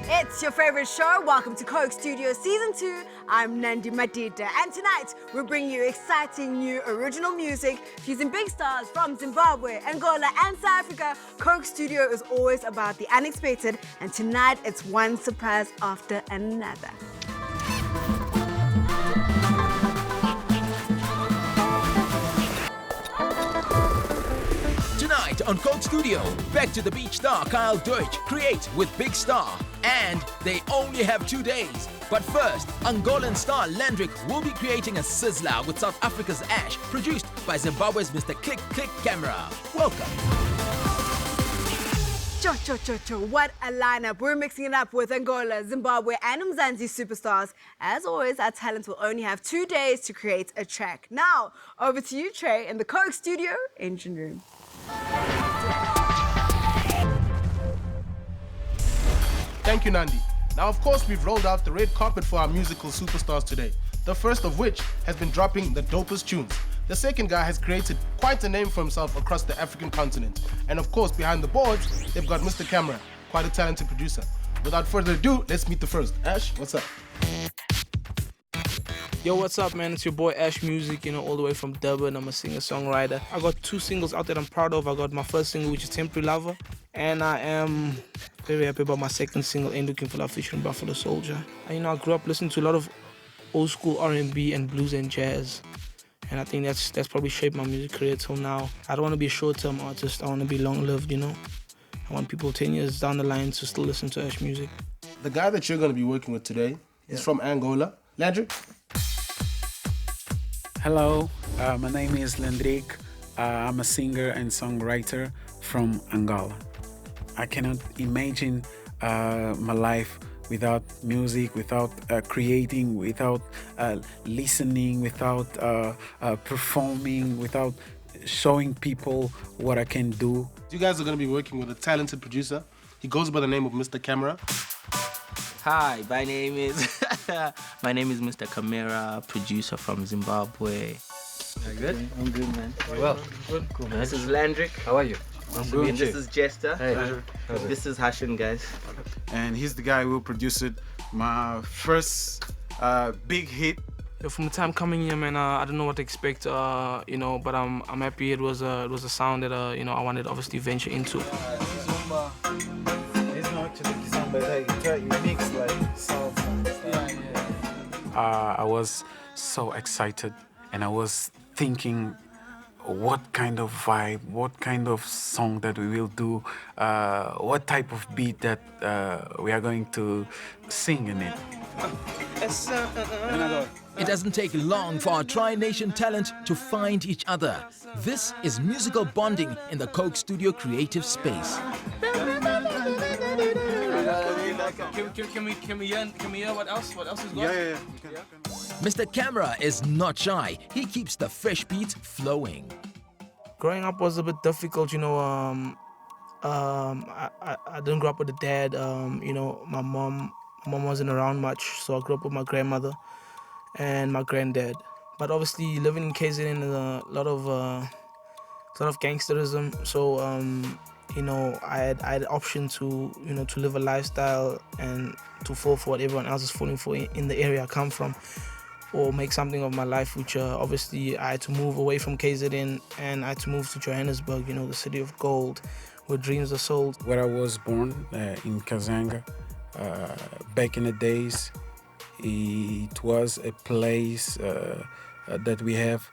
It's your favorite show. Welcome to Coke Studio Season 2. I'm Nandi Madida, and tonight we're bringing you exciting new original music fusing big stars from Zimbabwe, Angola, and South Africa. Coke Studio is always about the unexpected, and tonight it's one surprise after another. Tonight on Coke Studio, back to the beach star KyleDeutch create with Big Star. And they only have 2 days. But first, Angolan star Landerick will be creating a sizzler with South Africa's Ash, produced by Zimbabwe's Mr Kamera. Welcome. Cho, what a lineup. We're mixing it up with Angola, Zimbabwe, and Mzansi superstars. As always, our talents will only have 2 days to create a track. Now, over to you, Trey, in the Coke Studio engine room. Thank you, Nandi. Now, of course, we've rolled out the red carpet for our musical superstars today. The first of which has been dropping the dopest tunes. The second guy has created quite a name for himself across the African continent. And of course, behind the boards, they've got Mr Kamera, quite a talented producer. Without further ado, let's meet the first. Ash, what's up? Yo, what's up, man? It's your boy Ash Music, all the way from Durban. I'm a singer-songwriter. I got 2 singles out that I'm proud of. I got my first single, which is Temporary Lover, and I am very happy about my second single, Ain't Looking for Love, featuring Buffalo Soldier. I grew up listening to a lot of old school R&B and blues and jazz, and I think that's probably shaped my music career till now. I don't want to be a short-term artist. I want to be long-lived, I want people 10 years down the line to still listen to Ash music. The guy that you're going to be working with today is from Angola. Landerick? Hello, my name is Landerick. I'm a singer and songwriter from Angola. I cannot imagine my life without music, without creating, without listening, without performing, without showing people what I can do. You guys are going to be working with a talented producer. He goes by the name of Mr Kamera. Hi, my name is Mr Kamera, producer from Zimbabwe. Are you good? I'm good, man. Well, cool, man. This is Landerick. How are you? I'm good. This is Jester. Hey. This is Hashin, guys. And he's the guy who produced my first big hit. From the time coming here, man, I don't know what to expect, but I'm happy. It was a sound that I wanted to obviously venture into. I was so excited, and I was thinking what kind of vibe, what kind of song that we will do, what type of beat that we are going to sing in it. It doesn't take long for our Tri-Nation talent to find each other. This is musical bonding in the Coke Studio creative space. Can we hear what else is going? Yeah. Mr Kamera is not shy. He keeps the fresh beats flowing. Growing up was a bit difficult, I didn't grow up with a dad. My mom wasn't around much, so I grew up with my grandmother and my granddad. But obviously, living in KZN is a lot of gangsterism. So I had option to to live a lifestyle and to fall for what everyone else is falling for in the area I come from, or make something of my life, which obviously I had to move away from KZN and I had to move to Johannesburg, the city of gold, where dreams are sold. Where I was born, in Kazanga, back in the days, it was a place that we have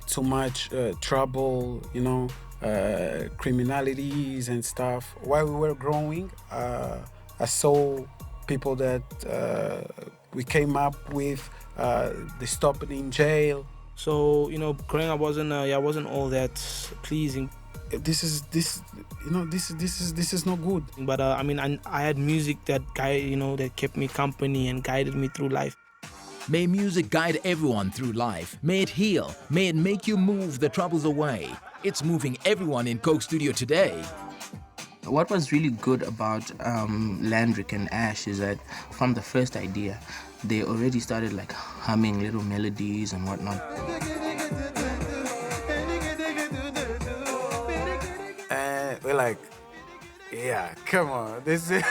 too much trouble, criminalities and stuff. While we were growing, I saw people that we came up with, they stopped in jail. So growing up wasn't all that pleasing. This is not good. But I had music that that kept me company and guided me through life. May music guide everyone through life. May it heal. May it make you move the troubles away. It's moving everyone in Coke Studio today. What was really good about Landerick and Ash is that from the first idea, they already started like humming little melodies and whatnot. We're like, Yeah, come on. This is.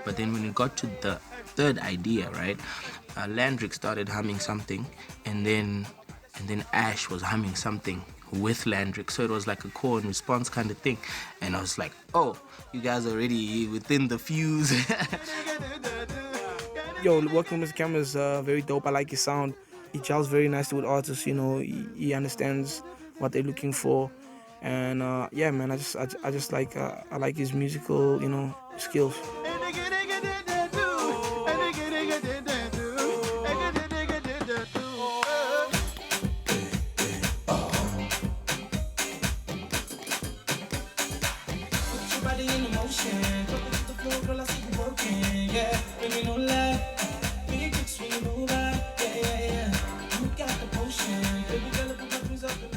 But then when we got to the third idea, right, Landerick started humming something, and then Ash was humming something with Landerick, so it was like a call and response kind of thing. And I was like, oh, you guys are already within the fuse. Yo, working with Mr Kamera is very dope. I like his sound. He gels very nicely with artists, you know. He understands what they're looking for. And yeah, man, I just like I like his musical, you know, skills.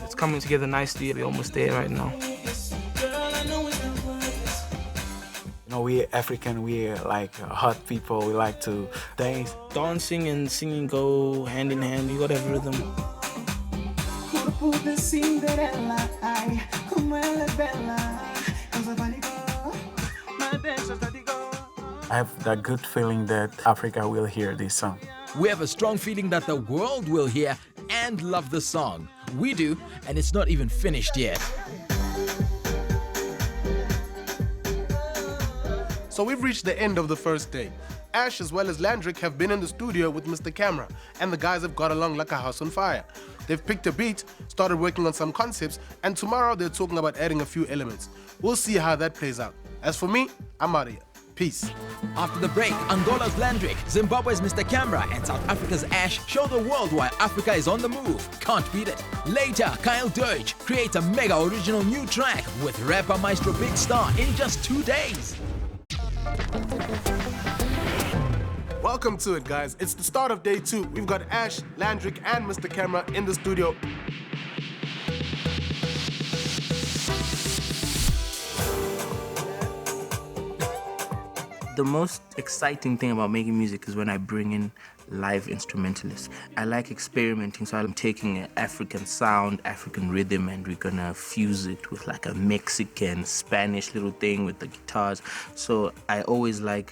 It's coming together nicely. We're almost there right now. You know, we African, we like hot people. We like to dance. Dancing and singing go hand in hand. You gotta have rhythm. I have that good feeling that Africa will hear this song. We have a strong feeling that the world will hear and love the song. We do, and it's not even finished yet. So we've reached the end of the first day. Ash as well as Landerick have been in the studio with Mr Kamera, and the guys have got along like a house on fire. They've picked a beat, started working on some concepts, and tomorrow they're talking about adding a few elements. We'll see how that plays out. As for me, I'm out of here. Peace. After the break, Angola's Landerick, Zimbabwe's Mr Kamera, and South Africa's Ash show the world why Africa is on the move. Can't beat it. Later, KyleDeutch creates a mega original new track with rapper Maestro Big Star in just 2 days. Welcome to it, guys. It's the start of day 2. We've got Ash, Landerick, and Mr Kamera in the studio. The most exciting thing about making music is when I bring in live instrumentalists. I like experimenting, so I'm taking an African sound, African rhythm, and we're gonna fuse it with like a Mexican, Spanish little thing with the guitars. So I always like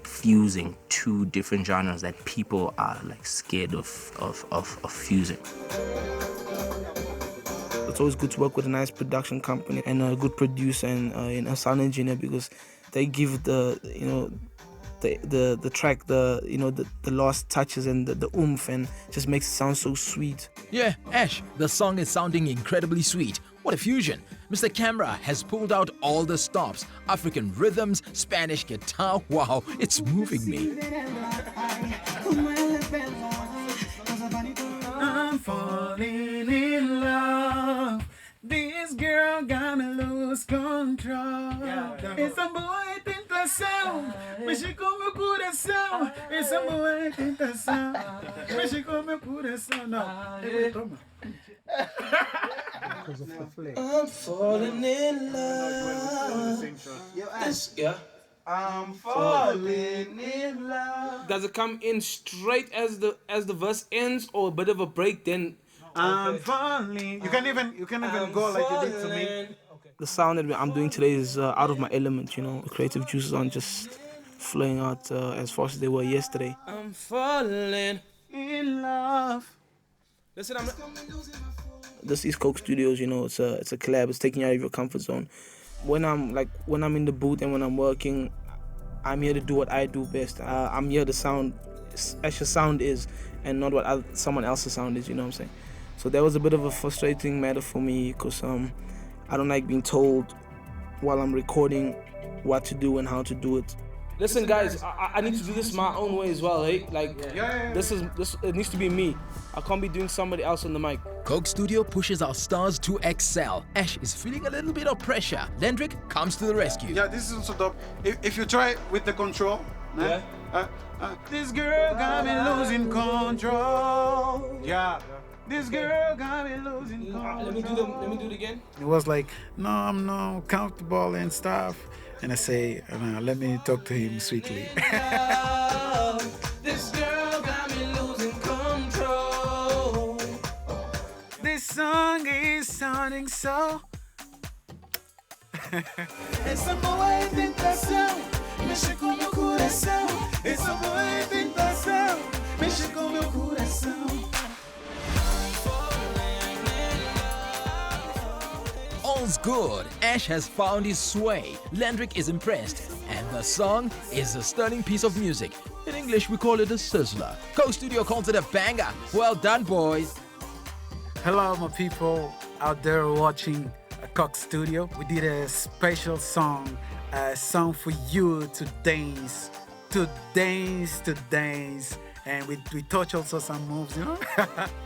fusing two different genres that people are like scared of fusing. It's always good to work with a nice production company and a good producer and a sound engineer, because they give the track the last touches and the oomph, and just makes it sound so sweet. Yeah, Ash, the song is sounding incredibly sweet. What a fusion. Mr Kamera has pulled out all the stops. African rhythms, Spanish guitar. Wow, it's moving me. I'm falling in love. This girl got me lose control. Essa boa é tentação, mexe com meu coração. Essa boa é tentação, mexe com meu coração. Não, toma. I'm falling in love. I'm falling in love. Does it come in straight as the verse ends, or a bit of a break then? I'm falling. You can even go like you did to me. The sound that I'm doing today is out of my element, you know. The creative juices aren't just flowing out as fast as they were yesterday. I'm falling in love. Listen, this is Coke Studios, you know. It's a collab. It's taking you out of your comfort zone. When I'm in the booth and when I'm working, I'm here to do what I do best. I'm here to sound as your sound is, and not what someone else's sound is. You know what I'm saying? So that was a bit of a frustrating matter for me, because I don't like being told while I'm recording what to do and how to do it. Listen, guys, I need to do this my own way as well, eh? Like, this it needs to be me. I can't be doing somebody else on the mic. Coke Studio pushes our stars to excel. Ash is feeling a little bit of pressure. Landerick comes to the rescue. Yeah, this is also dope. If you try with the control, Yeah. This girl got me losing control. Yeah. This girl got me losing control. Let me do it again. It was like, no, I'm not comfortable and stuff. And I say, let me talk to him sweetly. This girl got me losing control. sounding so. Essa boa tentação mexe com meu coração. Essa boa tentação mexe com meu coração. All's good. Ash has found his sway. Landerick is impressed. And the song is a stunning piece of music. In English, we call it a sizzler. Coke Studio calls it a banger. Well done, boys. Hello, my people out there watching Coke Studio. We did a special song, a song for you to dance, and we touch also some moves, you know.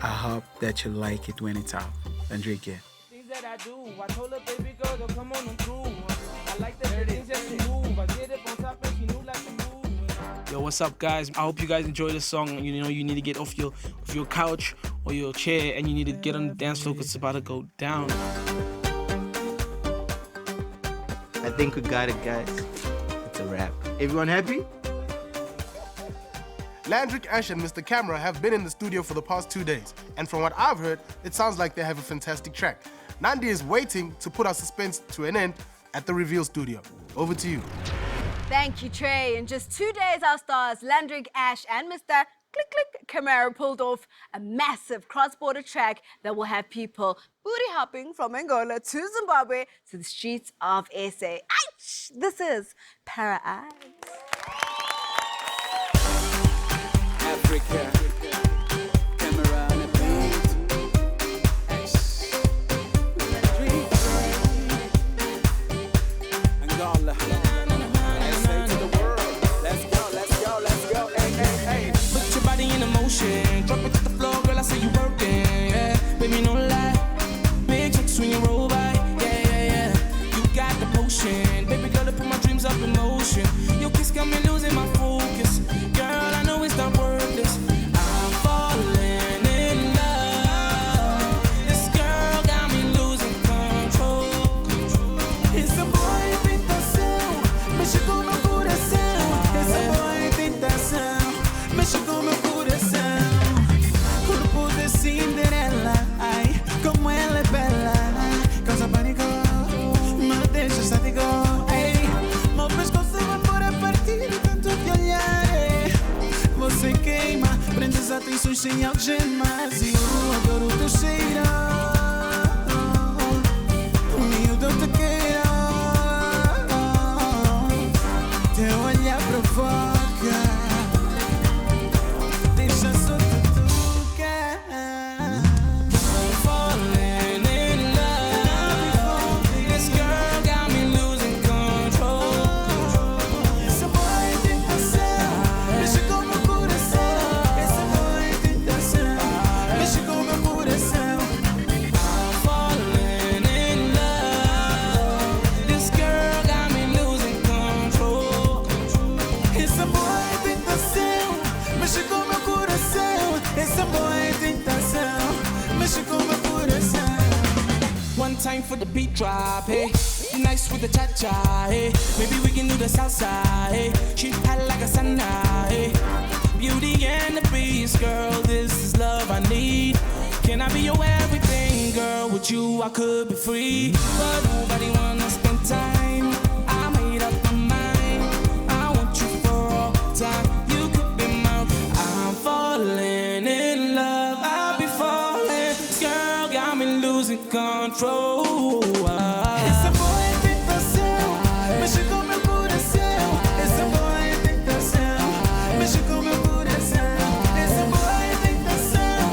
I hope that you like it when it's out. Landerick, yeah. Things that I do, I told her baby girl to come on and prove. I like the things that she move. I get it on top and she knew like to move. Yo, what's up, guys? I hope you guys enjoy this song. You know, you need to get off your couch or your chair and you need to get on the dance floor because it's about to go down. I think we got it, guys. It's a wrap. Everyone happy? Landerick, Ash, and Mr Kamera have been in the studio for the past 2 days, and from what I've heard, it sounds like they have a fantastic track. Nandi is waiting to put our suspense to an end at the Reveal studio. Over to you. Thank you, Trey. In just 2 days, our stars Landerick, Ash, and Mr. Kamera pulled off a massive cross-border track that will have people booty hopping from Angola to Zimbabwe to the streets of SA. Ouch! This is Para Eyes. Africa, camera on a beat. Angola, SA to the world. Let's go, let's go, let's go. Hey, hey, hey. Put your body in motion. Drop it to the floor, girl, I see you working. Yeah, baby, no lie. Big tricks when you roll by. Yeah, yeah, yeah. You got the potion. Baby girl, to put my dreams up in motion. Your kiss got me losing my focus. Girl, I know it's not worthless. I'm falling in love. This girl got me losing control. Essa boa tentação mexe com meu coração. Essa boa tentação mexe com meu coração. Corpo de Cinderela, ai, como ela é bela. Causa pânico, me deixa estático. Ei, meu pescoço vai por a partir de tanto te olhar. Você queima, prende as atenções sem algemas. E eu adoro o teu cheiro. Miúdo, eu te quero. Teu olhar provoca. Deixa só te tocar. I'm falling in love. This girl got me losing control. Essa boa tentação mexe com meu coração. Essa boa tentação mexe com meu coração. I'm falling in love. This girl got me losing control. Essa boa tentação mexe com meu coração. Essa boa tentação mexe com meu coração. One time for the beat drop, hey. You nice with the cha-cha, hey. Maybe we can do the salsa, hey. She hot like a sauna, hey. Beauty and the Beast, girl, this is love I need. Can I be your everything, girl? With you I could be free, but nobody wanna spend time. I made up my mind. I want you for all time. You could be mine. I'm falling in love. I'll be falling. This girl got me losing control. Essa boa tentação mexe com meu coração. Essa boa tentação mexe com meu coração. Essa boa tentação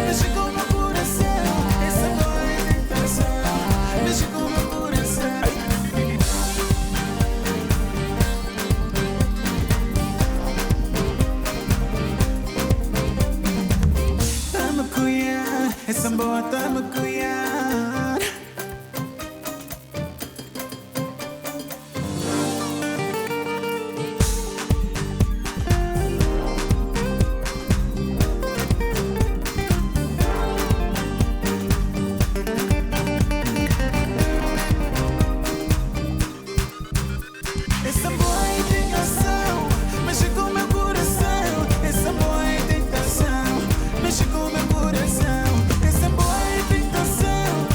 mexe com meu coração. Essa boa tentação mexe com meu coração. Tamo cuiar, essa boa tamo cuiar. Essa boa tentação mexe com meu coração. Essa boa tentação mexe com meu coração. Essa boa tentação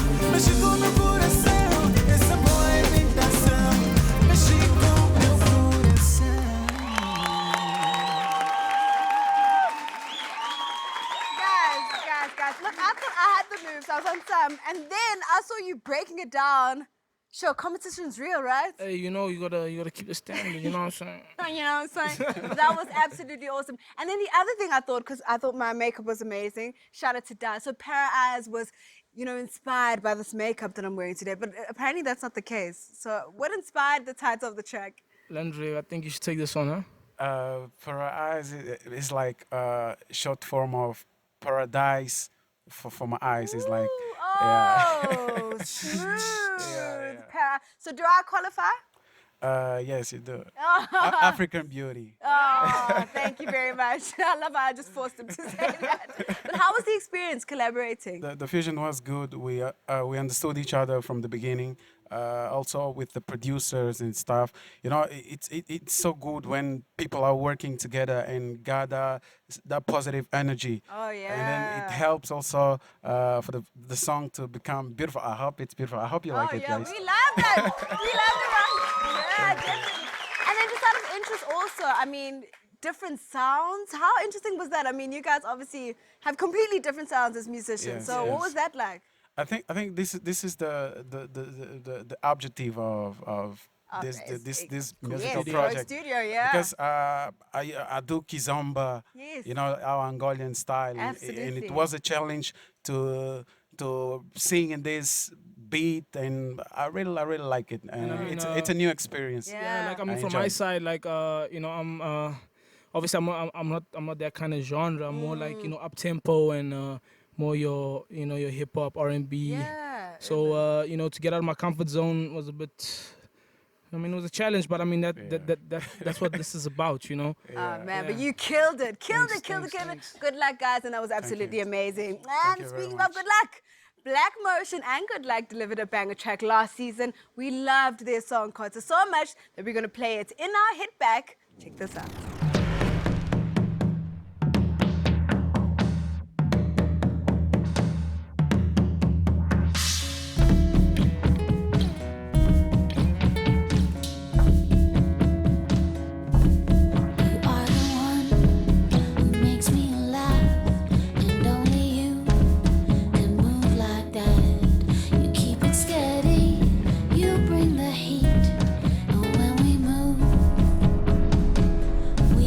guys. Look, I thought I had the moves. I was on some. And then I saw you breaking it down. Sure, competition's real, right? Hey, you know, you gotta keep the standard, you know what I'm saying? You know what I'm saying? That was absolutely awesome. And then the other thing I thought, because I thought my makeup was amazing, shout out to Dad. So Para Eyes was, you know, inspired by this makeup that I'm wearing today, but apparently that's not the case. So what inspired the title of the track? Landerick, I think you should take this one, huh? For our eyes, it's like short form of paradise for my eyes. It's like, Oh, smooth. So do I qualify? yes, you do. Oh. African beauty. Oh, thank you very much. I love how I just forced him to say that. But how was the experience collaborating? The fusion was good. We understood each other from the beginning. Also with the producers and stuff, you know, it's so good when people are working together and gather that positive energy. Oh yeah. And then it helps also for the song to become beautiful. I hope it's beautiful. I hope you like it, yeah, guys. we love that. We love the rock. Yeah, definitely. And then just out of interest also, I mean, different sounds. How interesting was that? I mean, you guys obviously have completely different sounds as musicians. Yes, so what was that like? I think this is the objective of this musical project. Studio, yeah. Because I do kizomba, Yes. you know, our Angolan style, Absolutely. and it was a challenge to sing in this beat, and I really like it, and it's a new experience. Yeah. Like I mean, I from enjoy my it. side, like you know, I'm obviously I'm not that kind of genre. I'm more like, you know, up tempo and more your hip hop, R&B. Yeah. So you know, to get out of my comfort zone was a bit. I mean, it was a challenge, but I mean that's what this is about, you know. Oh man, but you killed it. Killed it. Thanks. Good luck, guys, and that was absolutely amazing. And you very speaking of much. good luck, Black Motion and Good Luck delivered a banger track last season. We loved their song concert so much that we're gonna play it in our hit back. Check this out. You are the one who makes me laugh, and only you can move like that. You keep it steady, you bring the heat, and when we move, we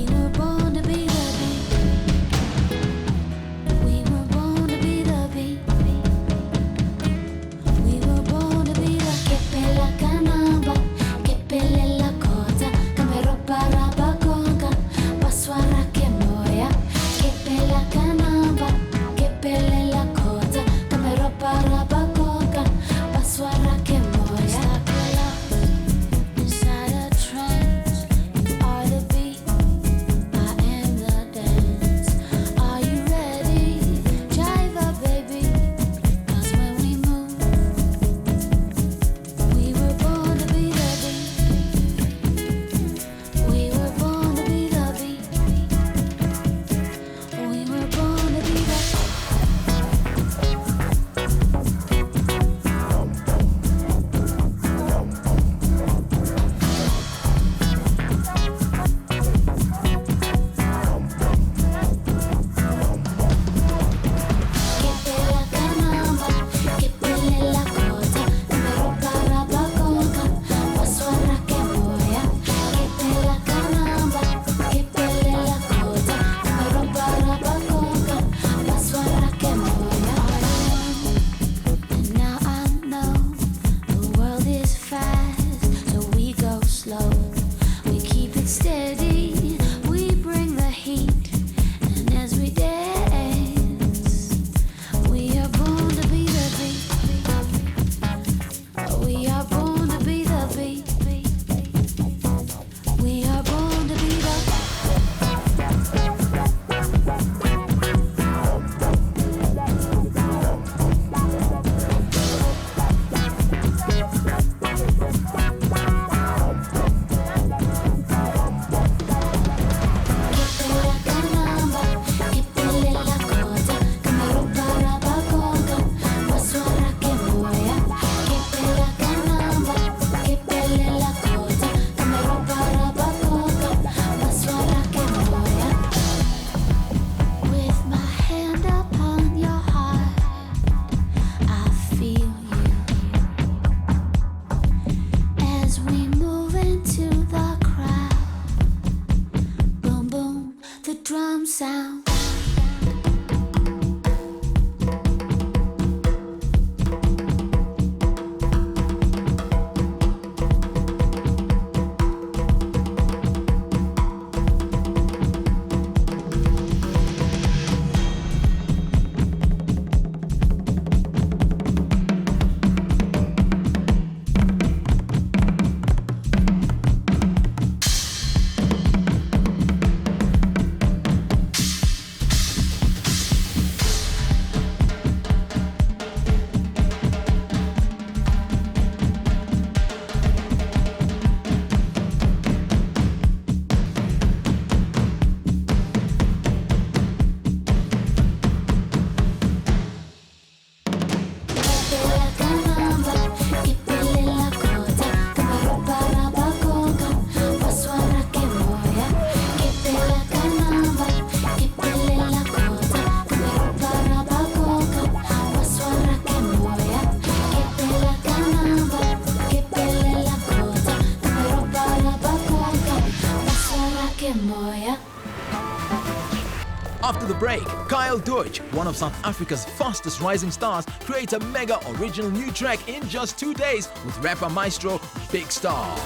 After the break, KyleDeutch, one of South Africa's fastest rising stars, creates a mega original new track in just 2 days with rapper maestro Big Star.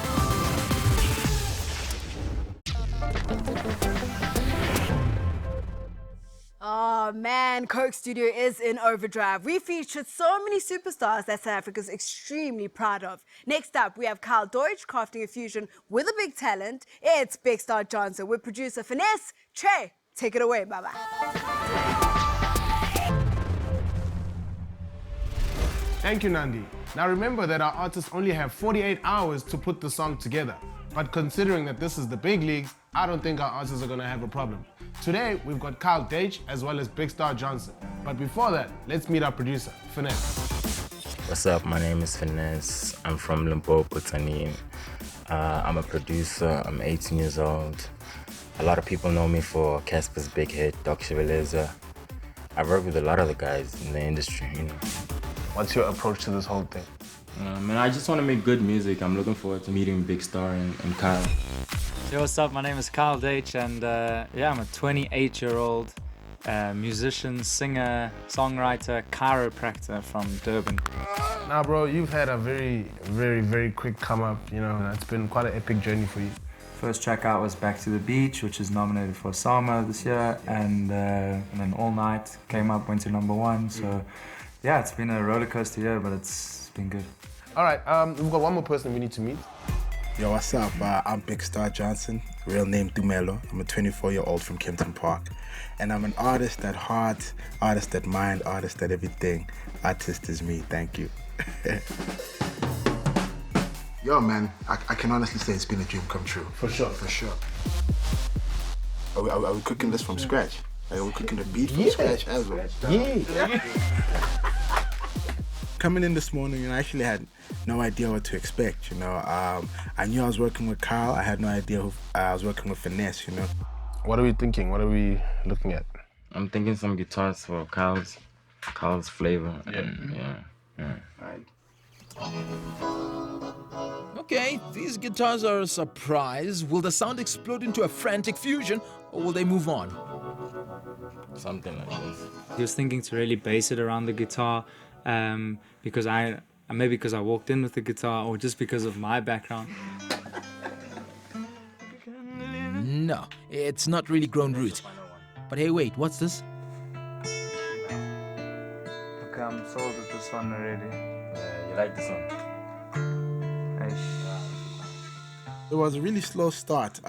Oh man, Coke Studio is in overdrive. We featured so many superstars that South Africa's extremely proud of. Next up, we have KyleDeutch crafting a fusion with a big talent. It's Big Star Johnson with producer Finesse. Che, take it away, bye-bye. Thank you, Nandi. Now remember that our artists only have 48 hours to put the song together. But considering that this is the big leagues, I don't think our artists are gonna have a problem. Today, we've got KyleDeutch as well as Big Star Johnson. But before that, let's meet our producer, Finesse. What's up? My name is Finesse. I'm from Limpopo, Tanin. I'm a producer. I'm 18 years old. A lot of people know me for Casper's big hit, Doc Cheveleza. I've worked with a lot of the guys in the industry, you know. What's your approach to this whole thing? Man, I just want to make good music. I'm looking forward to meeting Big Star and Kyle. Yo, what's up? My name is KyleDeutch, and yeah, I'm a 28-year-old musician, singer, songwriter, chiropractor from Durban. Now, bro, you've had a very, very, very quick come up. You know, it's been quite an epic journey for you. First track out was Back to the Beach, which is nominated for Sama this year, and then All Night came up, went to #1. So yeah, it's been a roller coaster year, but it's been good. All right, we've got one more person we need to meet. Yo, what's up? I'm Big Star Johnson, real name Dumelo. I'm a 24-year-old from Kempton Park. And I'm an artist at heart, artist at mind, artist at everything. Artist is me, thank you. Yo, man, I can honestly say it's been a dream come true. For sure. For sure. Are we cooking this from scratch? Like, are we cooking the beat from scratch as well? Yeah. Coming in this morning, I actually had no idea what to expect, you know. I knew I was working with Kyle. I had no idea who I was working with Finesse, you know. What are we thinking? What are we looking at? I'm thinking some guitars for Kyle's flavor. Yeah. Okay, these guitars are a surprise. Will the sound explode into a frantic fusion, or will they move on? Something like this. He was thinking to really base it around the guitar, because maybe because I walked in with the guitar, or just because of my background. No, it's not really grown roots. But hey, wait, what's this? Okay, I'm sold with this one already. You like this one? It was a really slow start.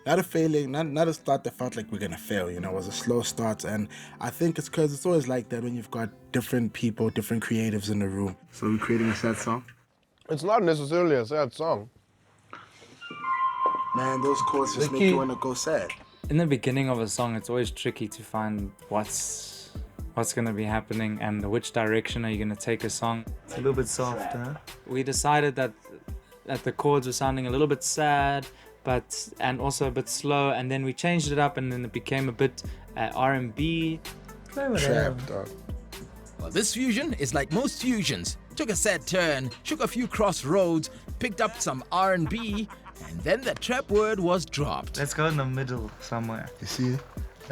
Not a failing, not a start that felt like we're gonna fail, you know. It was a slow start, and I think it's because it's always like that when you've got different people, different creatives in the room. So we're creating a sad song? It's not necessarily a sad song. Man, those chords just make you want to go sad. In the beginning of a song, it's always tricky to find what's gonna be happening and which direction are you gonna take a song. It's a little bit soft, huh? We decided that the chords were sounding a little bit sad, and also a bit slow, and then we changed it up, and then it became a bit R&B. Trap, dog. Well, this fusion is like most fusions. Took a sad turn, shook a few crossroads, picked up some R&B, and then the trap word was dropped. Let's go in the middle somewhere. You see,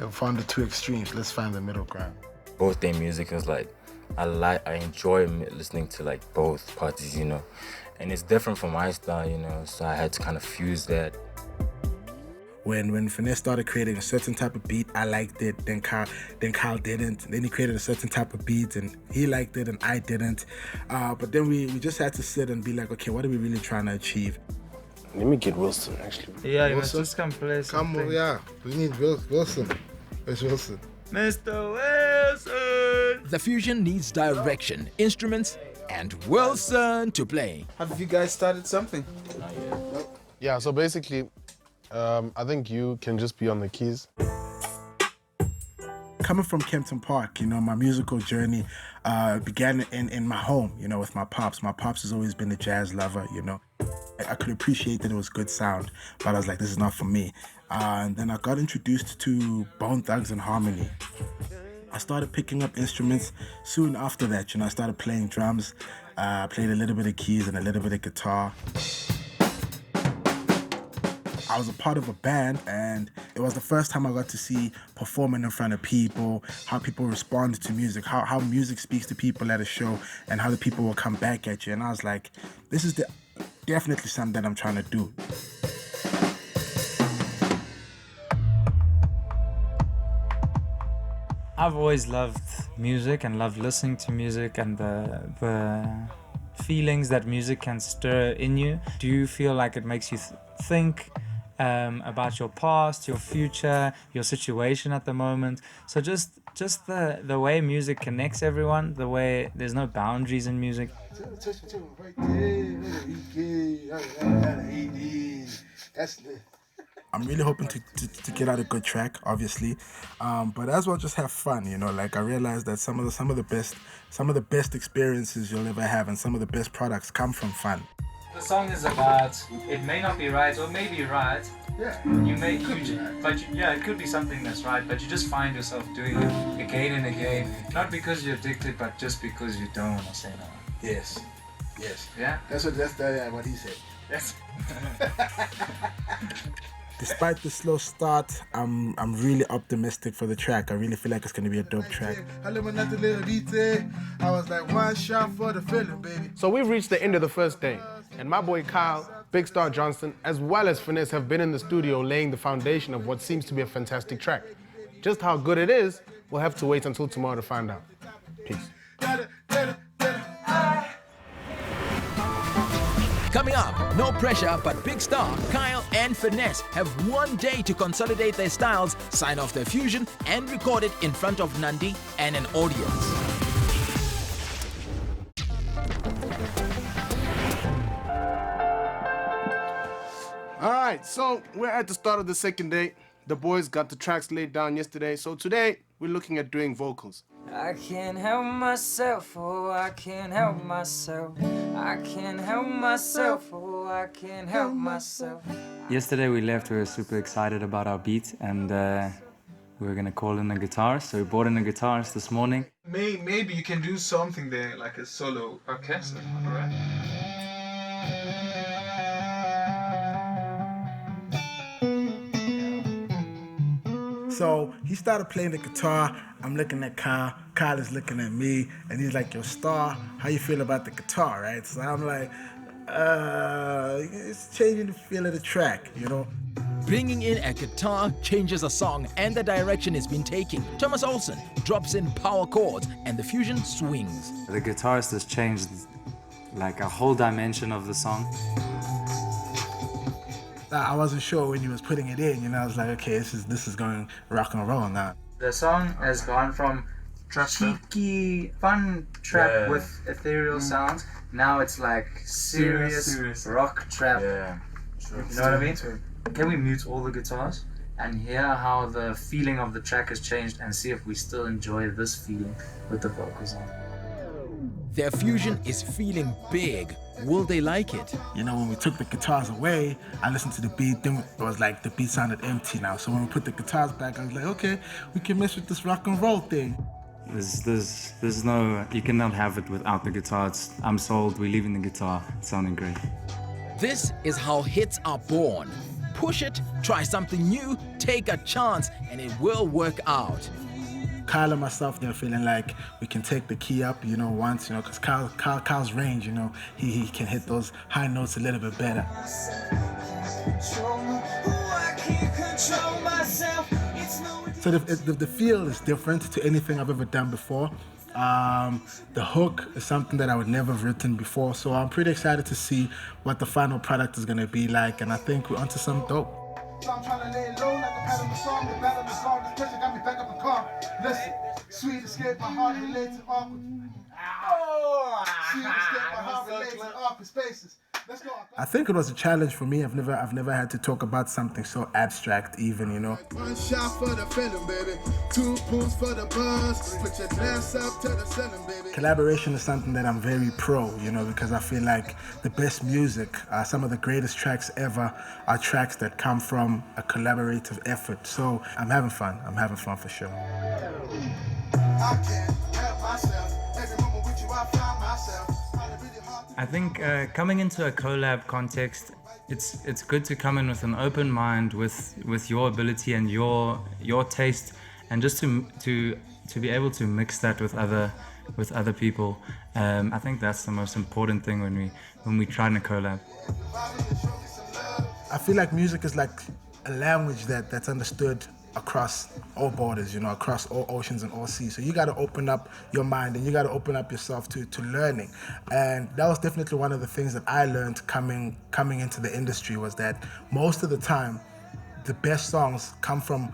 we found the two extremes. Let's find the middle ground. Both their music is like, I enjoy listening to like both parties, you know. And it's different from my style, you know, so I had to kind of fuse that. When Finesse started creating a certain type of beat, I liked it, then Kyle didn't. Then he created a certain type of beat and he liked it and I didn't. But then we just had to sit and be like, okay, what are we really trying to achieve? Let me get Wilson, actually. Yeah, you must just come play something. Come on, yeah. We need Wilson. Where's Wilson? Mr. Wilson! The fusion needs direction, instruments, and Wilson to play. Have you guys started something? Yeah, so basically, I think you can just be on the keys. Coming from Kempton Park, you know, my musical journey began in my home, you know, with my pops. My pops has always been a jazz lover, you know. I could appreciate that it was good sound, but I was like, this is not for me. And then I got introduced to Bone Thugs and Harmony. I started picking up instruments. Soon after that, you know, I started playing drums, played a little bit of keys and a little bit of guitar. I was a part of a band, and it was the first time I got to see performing in front of people, how people respond to music, how music speaks to people at a show, and how the people will come back at you. And I was like, this is definitely something that I'm trying to do. I've always loved music and loved listening to music and the feelings that music can stir in you. Do you feel like it makes you think about your past, your future, your situation at the moment? So just the way music connects everyone, the way there's no boundaries in music. I'm really hoping to get out a good track, obviously, but as well just have fun. You know, like I realized that some of the best experiences you'll ever have, and some of the best products come from fun. The song is about, it may not be right or may be right. Yeah. It could be something that's right, but you just find yourself doing it again and again, not because you're addicted, but just because you don't want to say no. Yes. Yeah. That's what he said. Yes. Despite the slow start, I'm really optimistic for the track. I really feel like it's gonna be a dope track. I was like, one shot for the feeling, baby. So we've reached the end of the first day, and my boy Kyle, Big Star Johnson, as well as Finesse have been in the studio laying the foundation of what seems to be a fantastic track. Just how good it is, we'll have to wait until tomorrow to find out. Peace. Coming up, no pressure, but Big Star, Kyle, and Finesse have one day to consolidate their styles, sign off their fusion, and record it in front of Nandi and an audience. All right, so we're at the start of the second day. The boys got the tracks laid down yesterday, so today we're looking at doing vocals. I can't help myself, oh, I can't help myself. I can't help myself, oh, I can't help myself. Yesterday we left, we were super excited about our beat, and we were gonna call in a guitarist, so we brought in a guitarist this morning. Maybe you can do something there, like a solo orchestra, right? So he started playing the guitar. I'm looking at Kyle. Kyle is looking at me, and he's like, "Yo, Star, how you feel about the guitar?" Right? So I'm like, "It's changing the feel of the track, you know." Bringing in a guitar changes a song and the direction it's been taking. Thomas Olsen drops in power chords and the fusion swings. The guitarist has changed like a whole dimension of the song. I wasn't sure when he was putting it in, you know. I was like, okay, this is going rock and roll now. The song has gone from cheeky, fun trap with ethereal sounds. Now it's like serious rock trap. Yeah. You know what I mean? Can we mute all the guitars and hear how the feeling of the track has changed and see if we still enjoy this feeling with the vocals on? Their fusion is feeling big. Will they like it? You know, when we took the guitars away, I listened to the beat, then it was like the beat sounded empty now. So when we put the guitars back, I was like, okay, we can mess with this rock and roll thing. There's no, you cannot have it without the guitar. I'm sold, we're leaving the guitar. It's sounding great. This is how hits are born. Push it, try something new, take a chance, and it will work out. Kyle and myself, they're feeling like we can take the key up, you know, once, you know, because Kyle's range, you know, he can hit those high notes a little bit better. So the feel is different to anything I've ever done before. The hook is something that I would never have written before, so I'm pretty excited to see what the final product is going to be like, and I think we're onto some dope. So I'm trying to lay low like a pad on the song. The battle is long, this pressure got me back up in car. Listen, sweet escape, my heart relates to awkward. Sweet escape, my heart relates to awkward spaces. Let's go. I think it was a challenge for me. I've never had to talk about something so abstract, even, you know. One shot for the feeling, baby. 2 pools for the buzz. Put your glass up to the ceiling, baby. Collaboration is something that I'm very pro, you know, because I feel like the best music, some of the greatest tracks ever are tracks that come from a collaborative effort. So I'm having fun. I'm having fun for sure. I can't help myself. Every moment with you, I find myself. I think coming into a collab context, it's good to come in with an open mind, with your ability and your taste, and just to be able to mix that with other people. I think that's the most important thing when we try to collab. I feel like music is like a language that's understood across all borders, you know, across all oceans and all seas. So you got to open up your mind and you got to open up yourself to learning. And that was definitely one of the things that I learned coming into the industry, was that most of the time, the best songs come from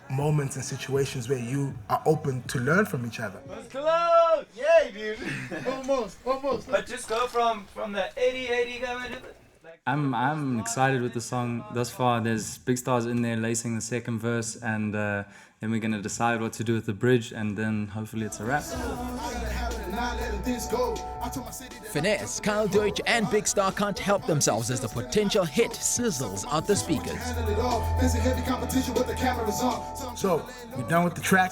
moments and situations where you are open to learn from each other. Let's close! Yay, dude! Almost. But just go from the 80 going to the... I'm excited with the song thus far. There's big stars in there lacing the second verse, and then we're gonna decide what to do with the bridge, and then hopefully it's a wrap. Finesse, KyleDeutch and Big Star can't help themselves as the potential hit sizzles out the speakers. So we're done with the track.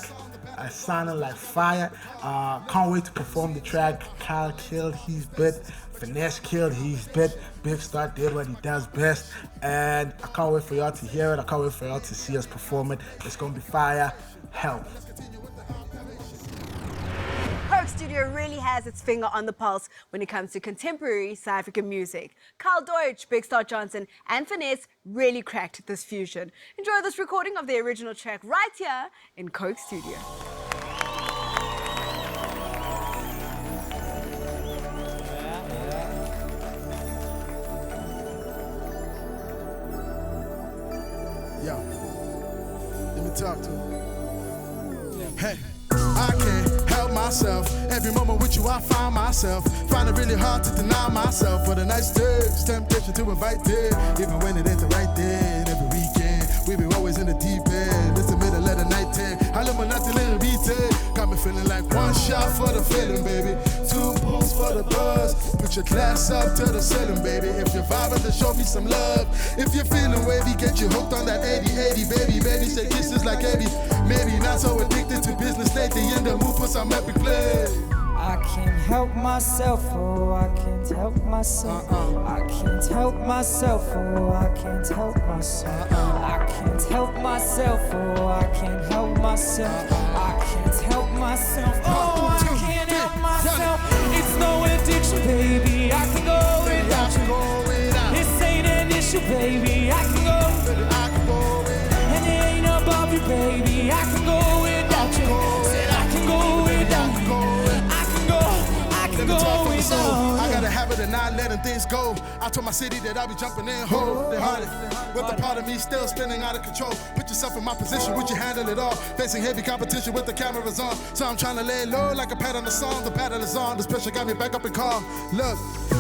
I sounded like fire. Can't wait to perform the track. Kyle killed, he's bit. Finesse killed, he's bit. Big Star did what he does best. And I can't wait for y'all to hear it. I can't wait for y'all to see us perform it. It's gonna be fire. Help. Coke Studio really has its finger on the pulse when it comes to contemporary South African music. KyleDeutch, Big Star Johnson, and Finesse really cracked this fusion. Enjoy this recording of the original track right here in Coke Studio. Yo, let me talk to him. Hey, I can't help myself. Every moment with you, I find myself. Find it really hard to deny myself. For the nice days, temptation to invite there. Even when it ain't the right day. And every weekend, we be always in the deep end. It's the middle of the night time. I live my nothing little beat. Got me feeling like one shot for the feeling, baby. Two pulls for the buzz. Put your glass up to the ceiling, baby. If you're vibing, then show me some love. If you're feeling wavy, get you hooked on that 80-80, baby. Baby, say kisses like 80. Maybe not so addicted to business lately. In the mood for some epic play. I can't help myself, oh, I can't help myself. I can't help myself, oh, I can't help myself. I can't help myself, oh, I can't help myself. I can't help myself, oh, I can't help myself. It's no addiction, baby, I can go without you. This ain't an issue, baby, I can go. And it ain't above you, baby, I can go without you. Said I can go without you. I got a habit of not letting things go. I told my city that I'll be jumping in, hold it harder. With the part of me still spinning out of control. Put yourself in my position, would you handle it all? Facing heavy competition with the cameras on. So I'm trying to lay low like a pad on the song. The paddle is on, this pressure got me back up and calm. Look,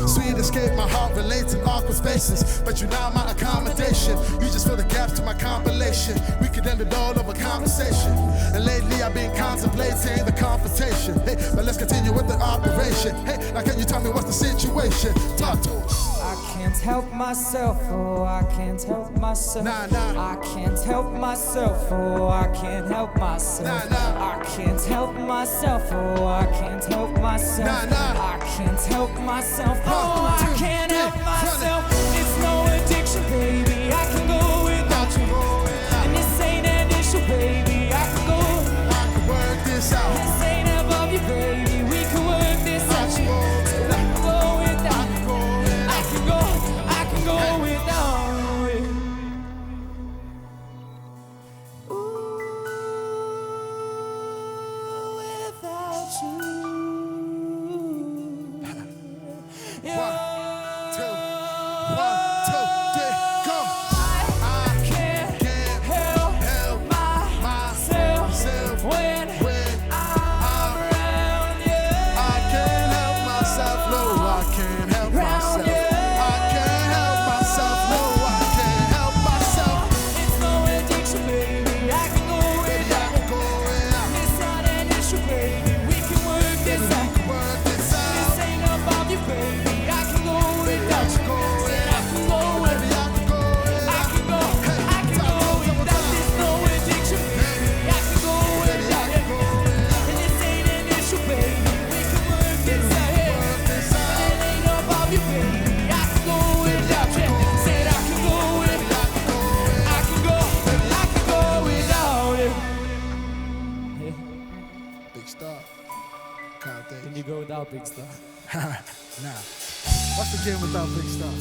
sweet escape, my heart relates in awkward spaces. But you now my accommodation. You just fill the gaps to my compilation. We could end it all over conversation. And lately I've been contemplating the confrontation. Hey, but let's continue with the operation. Hey, now can you tell me what's the situation? Talk to us. I can't help myself, oh, I can't help myself. I can't help myself, oh, I can't help myself. I can't help myself, oh, I can't help myself. I can't help myself, oh, I can't help myself. It's no addiction, baby, I can go without you. And this ain't an issue, baby, I can go. I can work this out. This ain't above you, baby, we can work this out. Baby, I can KyleDeutch. Can you go without Big Star? Nah. What's the game without Big Star?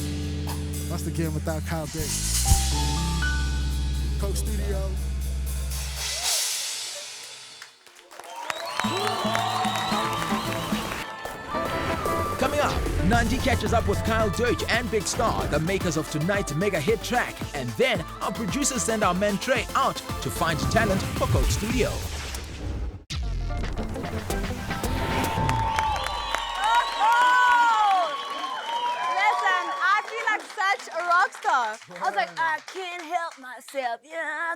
What's the game without KyleDeutch? Coke Studio. Coming up, Nandi catches up with KyleDeutch and Big Star, the makers of tonight's mega hit track. And then our producers send our man Trey out to find talent for Coke Studio. Listen, I feel like such a rock star. I was like, I can't help myself. Yeah.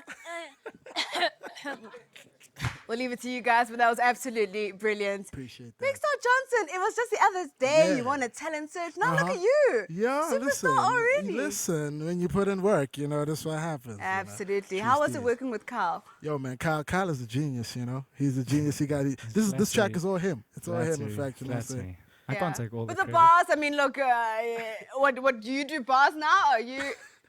We'll leave it to you guys, but that was absolutely brilliant. Appreciate that. Big Star Johnson, it was just the other day Yeah. you won a talent search. Now look at you. Yeah, Superstar listen. already. Listen, when you put in work, that's what happens. Absolutely. How was it working with Kyle? Yo, man, Kyle is a genius, He's a genius. This track is all him. It's all him, in fact. You know what I'm saying? I can't take all But the the credit. bars, I mean, look, what do you do bars now? Are you...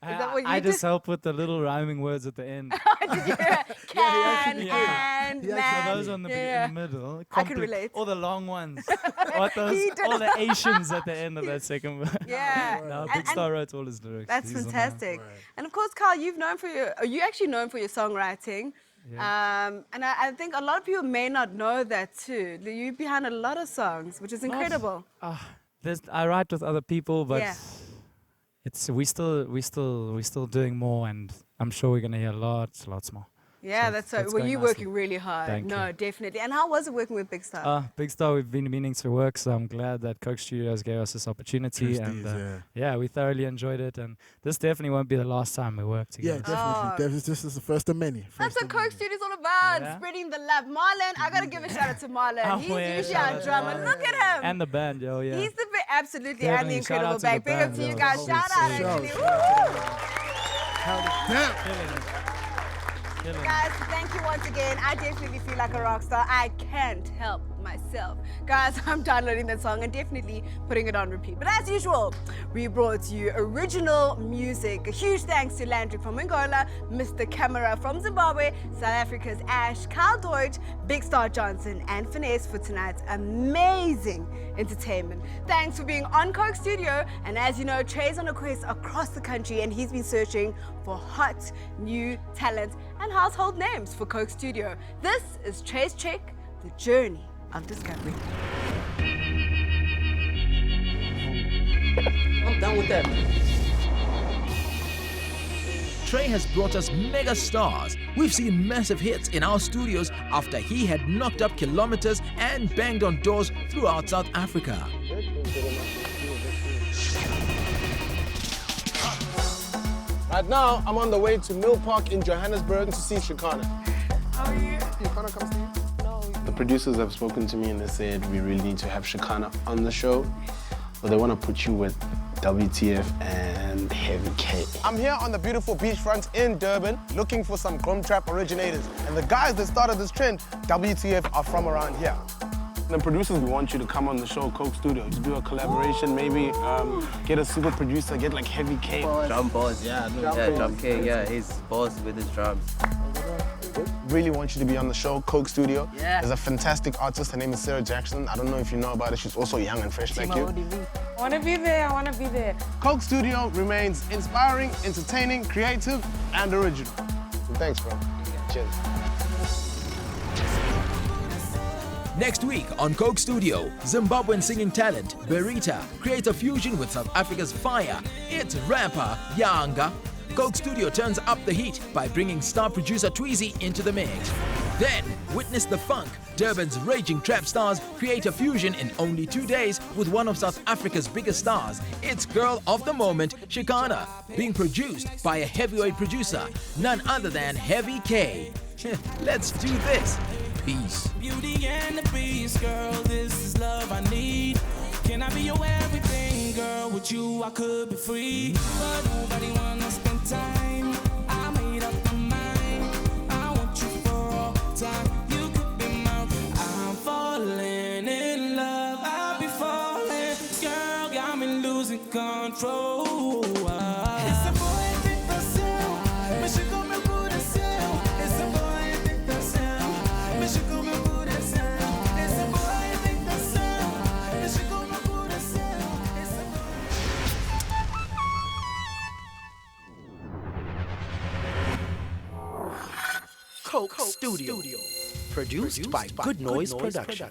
Is that what you I do? just help with the little rhyming words at the end. Did you hear? Can and man. So those on the, in the middle. I can relate. All the long ones. All the Asians at the end of that second word. Yeah. No, Big Star wrote all his lyrics. That's He's the man. fantastic. And of course, Kyle, you actually known for your songwriting. Yeah. And I think a lot of people may not know that too. You're behind a lot of songs, which is incredible. I write with other people, but Yeah. we still doing more, and I'm sure we're gonna hear lots more. Yeah, that's so. it's Well, going you're nicely. working really hard. Thank No, you. definitely. And how was it working with Big Star? Big Star, we've been meaning to work, so I'm glad that Coke Studios gave us this opportunity, and we thoroughly enjoyed it. And this definitely won't be the last time we work Yeah, together. definitely. This is the first of many. That's what Coke Studio's all about, Yeah. spreading the love. Marlon, I gotta give a shout out to Marlon. Oh, He's yeah, usually shout our out to drummer. Marlon. Look at him. And the band, yo, yeah. He's the absolutely, and the Definitely, shout incredible out to the back. Big up band, to you yo. guys. Sweet, Shout out, sweet. actually. Killing it. Guys, thank you once again. I definitely feel like a rock star. I can't help myself. Guys, I'm downloading that song and definitely putting it on repeat. But as usual, we brought you original music. A huge thanks to Landerick from Angola, Mr Kamera from Zimbabwe, South Africa's Ash, KyleDeutch, Big Star Johnson, and Finesse for tonight's amazing entertainment. Thanks for being on Coke Studio. And as you know, Trey's on a quest across the country and he's been searching for hot new talent and household names for Coke Studio. This is Trey's Check, the journey of discovery. I'm done with that. Trey has brought us mega stars. We've seen massive hits in our studios after he had knocked up kilometers and banged on doors throughout South Africa. Right now, I'm on the way to Mill Park in Johannesburg to see Shikana. How are you? Shikana comes to you? No. The producers have spoken to me and they said we really need to have Shikana on the show. But they want to put you with WTF and Heavy K. I'm here on the beautiful beachfront in Durban looking for some gqom trap originators. And the guys that started this trend, WTF, are from around here. The producers want you to come on the show, Coke Studio, to do a collaboration, maybe get a super producer, get like Heavy K. Drum boss, yeah, Drum K, yeah, he's boss with his drums. Really want you to be on the show, Coke Studio. Yeah. There's a fantastic artist, her name is Sarah Jackson. I don't know if you know about her, she's also young and fresh like you. I want to be there, I want to be there. Coke Studio remains inspiring, entertaining, creative, and original. So thanks, bro. Cheers. Next week on Coke Studio, Zimbabwean singing talent Berita creates a fusion with South Africa's fire. It's rapper Yanga. Coke Studio turns up the heat by bringing star producer Tweezy into the mix. Then, witness the funk. Durban's raging trap stars create a fusion in only 2 days with one of South Africa's biggest stars. It's girl of the moment, Shikana, being produced by a heavyweight producer, none other than Heavy K. Let's do this. Peace. Beauty and the Beast, girl, this is love I need. Can I be your everything, girl? With you, I could be free. But nobody wanna spend time. I made up my mind. I want you for all time. You could be mine. I'm falling in love. I'll be falling. Girl, got me losing control. It's a boy, think that's it. But she got me put it still. It's a boy, think that's it. But she got me put it still. It's a boy, think that's Coke Studio. Produced by Good Noise Production.